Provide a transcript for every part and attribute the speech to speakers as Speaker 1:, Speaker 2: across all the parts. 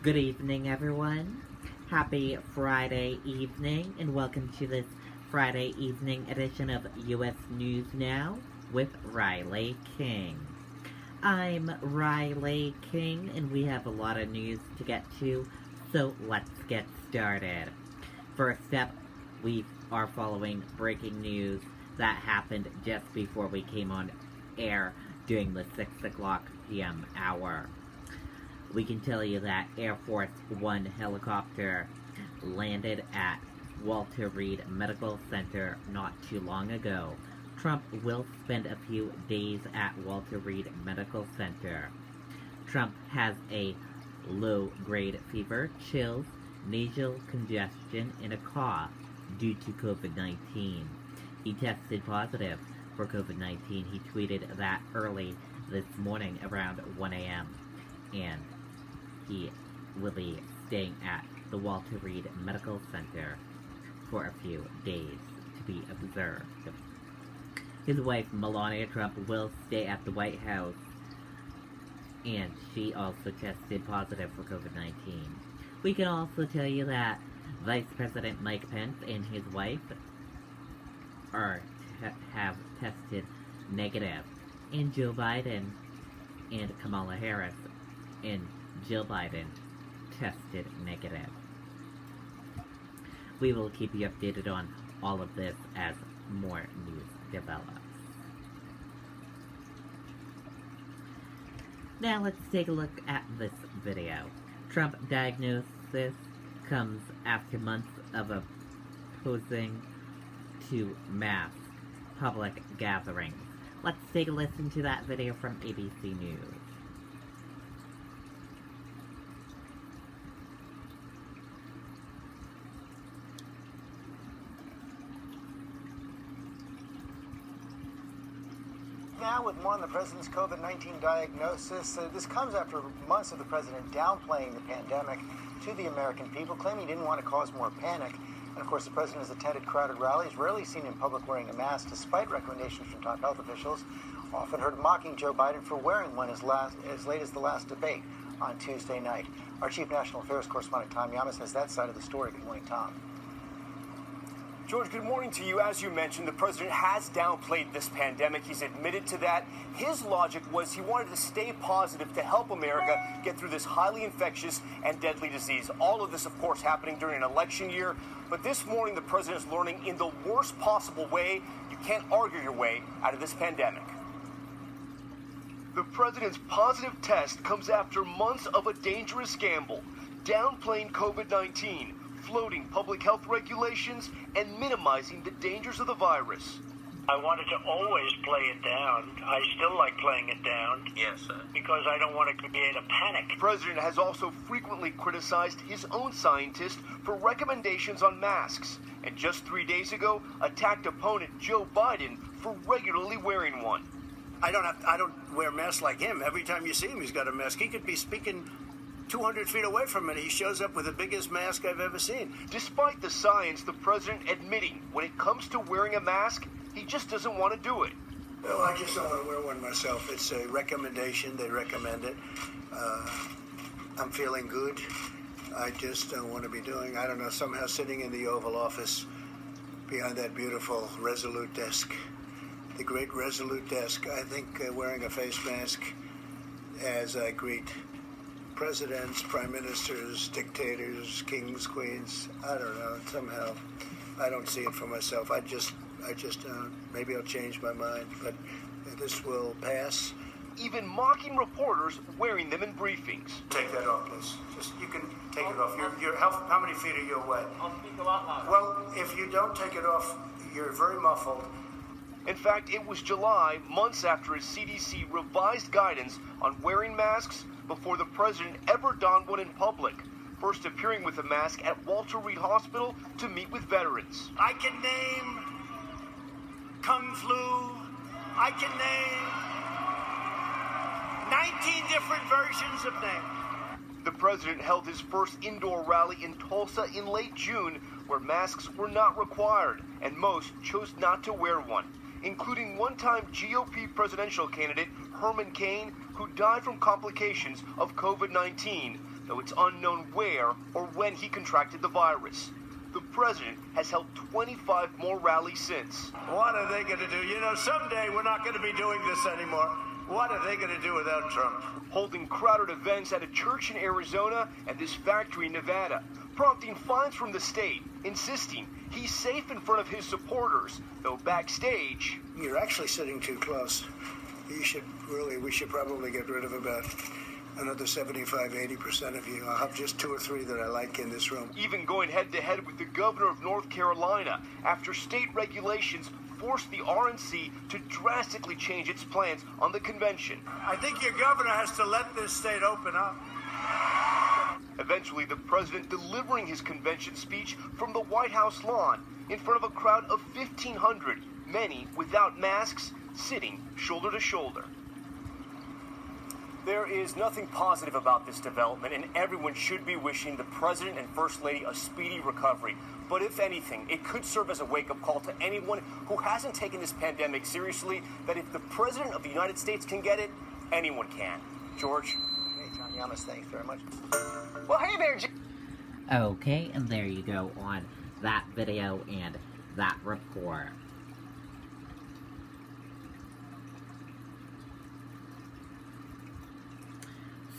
Speaker 1: Good evening, everyone. Happy Friday evening, and welcome to this Friday evening edition of U.S. News Now with Riley King. I'm Riley King, and we have a lot of news to get to, so let's get started. First up, we are following breaking news that happened just before we came on air during the 6 o'clock p.m. hour. We can tell you that Air Force One helicopter landed at Walter Reed Medical Center not too long ago. Trump will spend a few days at Walter Reed Medical Center. Trump has a low-grade fever, chills, nasal congestion, and a cough due to COVID-19. He tested positive for COVID-19. He tweeted that early this morning around 1 a.m. and he will be staying at the Walter Reed Medical Center for a few days to be observed. His wife, Melania Trump, will stay at the White House, and she also tested positive for COVID-19. We can also tell you that Vice President Mike Pence and his wife have tested negative, and Joe Biden and Kamala Harris and Jill Biden tested negative. We will keep you updated on all of this as more news develops. Now let's take a look at this video. Trump diagnosis comes after months of opposing to mass public gatherings. Let's take a listen to that video from ABC News.
Speaker 2: Now with more on the president's COVID-19 diagnosis. This comes after months of the president downplaying the pandemic to the American people, claiming he didn't want to cause more panic. And of course, the president has attended crowded rallies, rarely seen in public wearing a mask, despite recommendations from top health officials. Often heard mocking Joe Biden for wearing one as late as the last debate on Tuesday night. Our chief national affairs correspondent, Tom Yamas, has that side of the story. Good morning, Tom.
Speaker 3: George, good morning to you. As you mentioned, the president has downplayed this pandemic. He's admitted to that. His logic was he wanted to stay positive to help America get through this highly infectious and deadly disease. All of this, of course, happening during an election year. But this morning, the president is learning in the worst possible way. You can't argue your way out of this pandemic.
Speaker 4: The president's positive test comes after months of a dangerous gamble, downplaying COVID-19, floating public health regulations, and minimizing the dangers of the virus.
Speaker 5: I wanted to always play it down. I still like playing it down.
Speaker 6: Yes, sir.
Speaker 5: Because I don't want to create a panic.
Speaker 4: The president has also frequently criticized his own scientists for recommendations on masks, and just 3 days ago attacked opponent Joe Biden for regularly wearing one.
Speaker 7: I don't wear masks like him. Every time you see him, he's got a mask. He could be speaking 200 feet away from it. He shows up with the biggest mask I've ever seen.
Speaker 4: Despite the science, the president admitting when it comes to wearing a mask, he just doesn't want to do it.
Speaker 7: Well, I just don't want to wear one myself. It's a recommendation. They recommend it. I'm feeling good. I just don't want to be doing, I don't know, somehow sitting in the Oval Office behind that beautiful Resolute desk. The great Resolute desk. I think wearing a face mask as I greet presidents, prime ministers, dictators, kings, queens, I don't know, somehow I don't see it for myself. I just maybe I'll change my mind, but this will pass.
Speaker 4: Even mocking reporters wearing them in briefings.
Speaker 7: Take that off, please. Just, you can take it off. How many feet are you away?
Speaker 5: I'll speak a lot louder.
Speaker 7: Well, if you don't take it off, you're very muffled.
Speaker 4: In fact, it was July, months after his CDC revised guidance on wearing masks, before the president ever donned one in public, first appearing with a mask at Walter Reed Hospital to meet with veterans.
Speaker 7: I can name Kung Flu. I can name 19 different versions of names.
Speaker 4: The president held his first indoor rally in Tulsa in late June, where masks were not required, and most chose not to wear one, including one-time GOP presidential candidate Herman Cain, who died from complications of COVID-19. though it's unknown where or when he contracted the virus. The president has held 25 more rallies since.
Speaker 7: What are they going to do? You know, someday we're not going to be doing this anymore. What are they going to do without Trump?
Speaker 4: Holding crowded events at a church in Arizona and this factory in Nevada, prompting fines from the state, insisting he's safe in front of his supporters, though backstage...
Speaker 7: You're actually sitting too close. We should probably get rid of about another 75-80% of you. I'll have just 2 or 3 that I like in this room.
Speaker 4: Even going head-to-head with the governor of North Carolina after state regulations forced the RNC to drastically change its plans on the convention.
Speaker 7: I think your governor has to let this state open up.
Speaker 4: Eventually, the president delivering his convention speech from the White House lawn in front of a crowd of 1,500, many without masks, sitting shoulder to shoulder.
Speaker 3: There is nothing positive about this development, and everyone should be wishing the President and First Lady a speedy recovery. But if anything, it could serve as a wake-up call to anyone who hasn't taken this pandemic seriously, that if the President of the United States can get it, anyone can. George?
Speaker 2: Hey, John Yamas, thanks very much.
Speaker 3: Well, hey there,
Speaker 1: Okay, and there you go on that video and that report.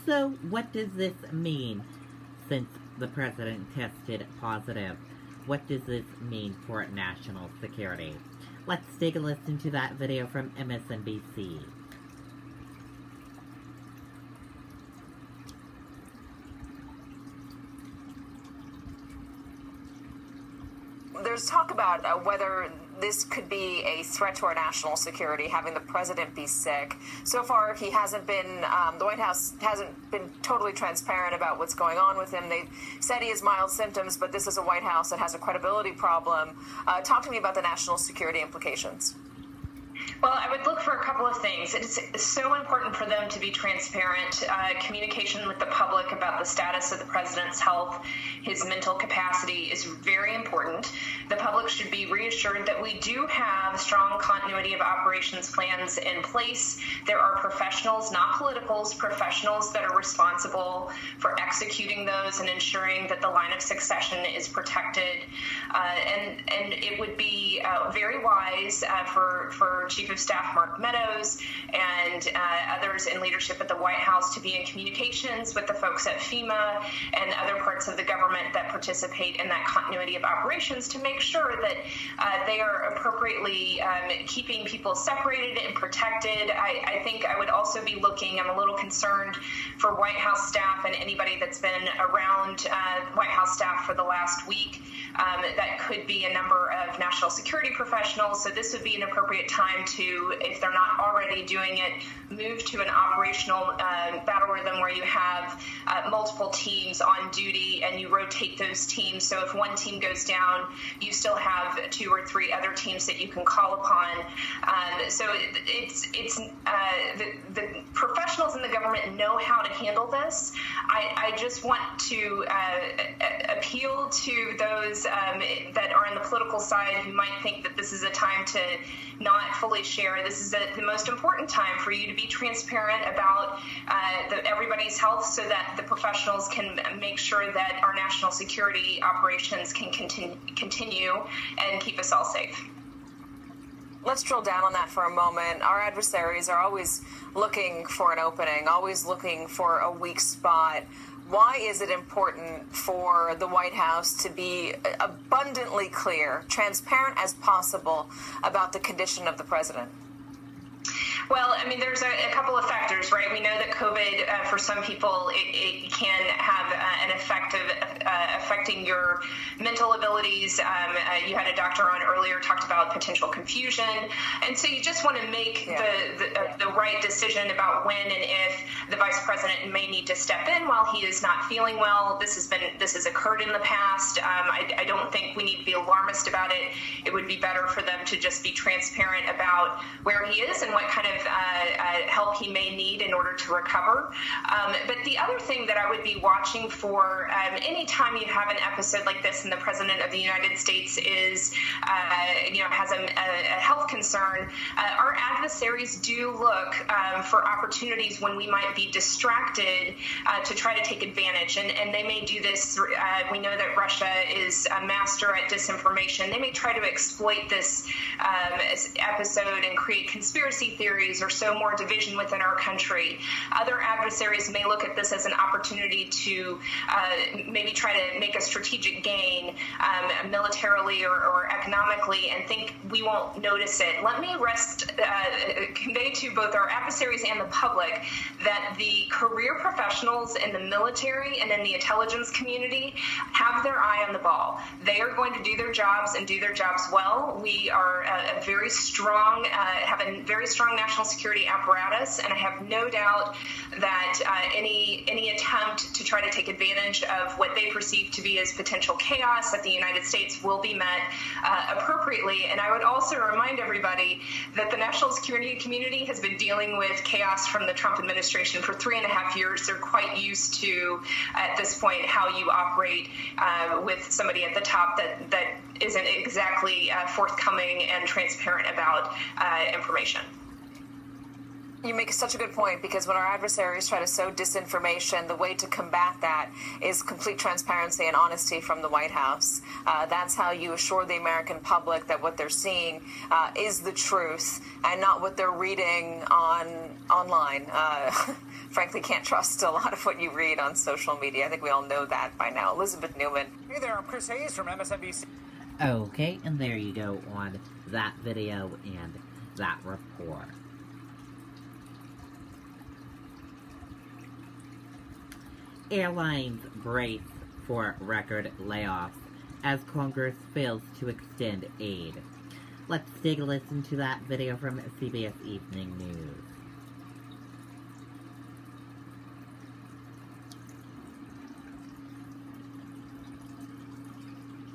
Speaker 1: So, what does this mean since the president tested positive? What does this mean for national security? Let's take a listen to that video from MSNBC.
Speaker 6: There's talk about whether this could be a threat to our national security, having the president be sick. So far, he hasn't been, the White House hasn't been totally transparent about what's going on with him. They said he has mild symptoms, but this is a White House that has a credibility problem. Talk to me about the national security implications.
Speaker 8: Well, I would look for a couple of things. It's so important for them to be transparent. Communication with the public about the status of the president's health, his mental capacity is very important. The public should be reassured that we do have strong continuity of operations plans in place. There are professionals, not politicals, professionals that are responsible for executing those and ensuring that the line of succession is protected. And it would be very wise for Chief of Staff Mark Meadows and others in leadership at the White House to be in communications with the folks at FEMA and other parts of the government that participate in that continuity of operations to make sure that they are appropriately keeping people separated and protected. I think I would also be looking, I'm a little concerned for White House staff and anybody that's been around White House staff for the last week. That could be a number of national security professionals. So this would be an appropriate time to, if they're not already doing it, move to an operational battle rhythm where you have multiple teams on duty and you rotate those teams. So if one team goes down, you still have 2 or 3 other teams that you can call upon. So the professionals in the government know how to handle this. I just want to appeal to those that are on the political side who might think that this is a time to not fully share. This is the most important time for you to be transparent about everybody's health so that the professionals can make sure that our national security operations can continue and keep us all safe.
Speaker 6: Let's drill down on that for a moment. Our adversaries are always looking for an opening, always looking for a weak spot. Why is it important for the White House to be abundantly clear, transparent as possible about the condition of the president?
Speaker 8: Well, I mean, there's a couple of factors, right? We know that COVID, for some people, it can have an effect of affecting your mental abilities. You had a doctor on earlier, talked about potential confusion. And so you just want to make the right decision about when and if the vice president may need to step in while he is not feeling well. This has occurred in the past. I don't think we need to be alarmist about it. It would be better for them to just be transparent about where he is and what kind of help he may need in order to recover. But the other thing that I would be watching for anytime anytime you have an episode like this and the President of the United States is, has a health concern, our adversaries do look for opportunities when we might be distracted to try to take advantage. And they may do this. We know that Russia is a master at disinformation. They may try to exploit this episode and create conspiracy theories or sow more division within our country. Other adversaries may look at this as an opportunity to maybe try to make a strategic gain militarily or economically and think we won't notice it. Let me convey to both our adversaries and the public that the career professionals in the military and in the intelligence community have their eye on the ball. They are going to do their jobs and do their jobs well. We are have a very strong national security apparatus, and I have no doubt that any attempt to try to take advantage of what they perceive to be as potential chaos at the United States will be met appropriately. And I would also remind everybody that the national security community has been dealing with chaos from the Trump administration for 3.5 years. They're quite used to, at this point, how you operate with somebody at the top that isn't exactly forthcoming and transparent about information.
Speaker 6: You make such a good point, because when our adversaries try to sow disinformation, the way to combat that is complete transparency and honesty from the White House. That's how you assure the American public that what they're seeing is the truth and not what they're reading online. Frankly, can't trust a lot of what you read on social media. I think we all know that by now. Elizabeth Newman.
Speaker 9: Hey there, I'm Chris Hayes from MSNBC.
Speaker 1: Okay, and there you go on that video and that report. Airlines brace for record layoffs as Congress fails to extend aid. Let's take a listen to that video from CBS Evening News.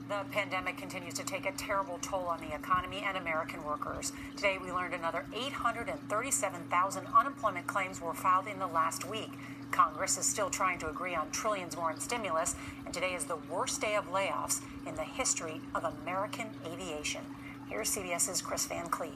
Speaker 10: The pandemic continues to take a terrible toll on the economy and American workers. Today, we learned another 837,000 unemployment claims were filed in the last week. Congress is still trying to agree on trillions more in stimulus, and today is the worst day of layoffs in the history of American aviation. Here's CBS's Chris Van Cleve.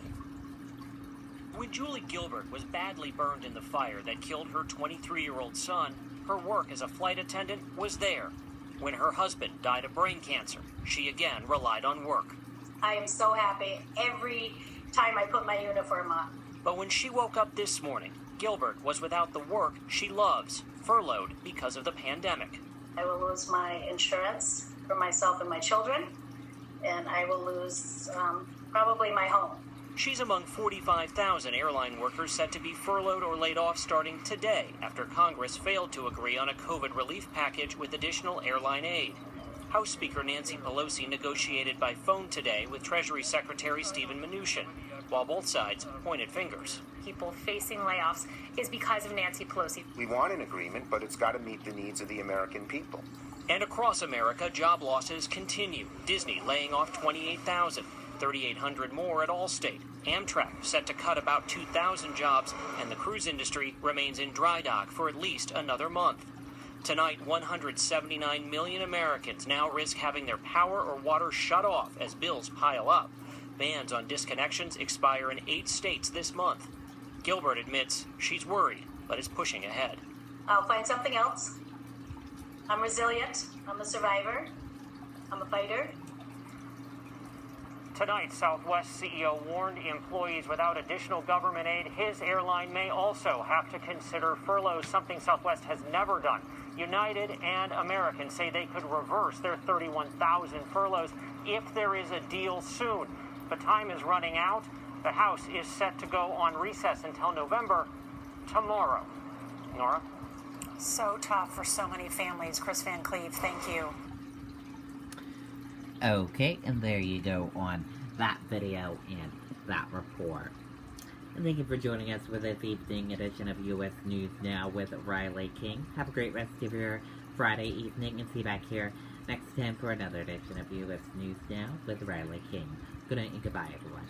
Speaker 11: When Julie Gilbert was badly burned in the fire that killed her 23-year-old son, her work as a flight attendant was there. When her husband died of brain cancer, she again relied on work.
Speaker 12: I am so happy every time I put my uniform on.
Speaker 11: But when she woke up this morning, Gilbert was without the work she loves, furloughed because of the pandemic.
Speaker 12: I will lose my insurance for myself and my children, and I will lose probably my home.
Speaker 11: She's among 45,000 airline workers set to be furloughed or laid off starting today after Congress failed to agree on a COVID relief package with additional airline aid. House Speaker Nancy Pelosi negotiated by phone today with Treasury Secretary Steven Mnuchin, while both sides pointed fingers.
Speaker 13: People facing layoffs is because of Nancy Pelosi.
Speaker 14: We want an agreement, but it's got to meet the needs of the American people.
Speaker 11: And across America, job losses continue. Disney laying off 28,000. 3,800 more at Allstate. Amtrak set to cut about 2,000 jobs, and the cruise industry remains in dry dock for at least another month. Tonight, 179 million Americans now risk having their power or water shut off as bills pile up. Bans on disconnections expire in 8 states this month. Gilbert admits she's worried, but is pushing ahead.
Speaker 12: I'll find something else. I'm resilient. I'm a survivor. I'm a fighter.
Speaker 9: Tonight, Southwest CEO warned employees without additional government aid, his airline may also have to consider furloughs, something Southwest has never done. United and American say they could reverse their 31,000 furloughs if there is a deal soon. But time is running out. The House is set to go on recess until November, tomorrow. Nora?
Speaker 10: So tough for so many families. Chris Van Cleve, thank you.
Speaker 1: Okay, and there you go on that video and that report. And thank you for joining us for this evening edition of U.S. News Now with Riley King. Have a great rest of your Friday evening, and see you back here next time for another edition of U.S. News Now with Riley King. Good night and goodbye, everyone.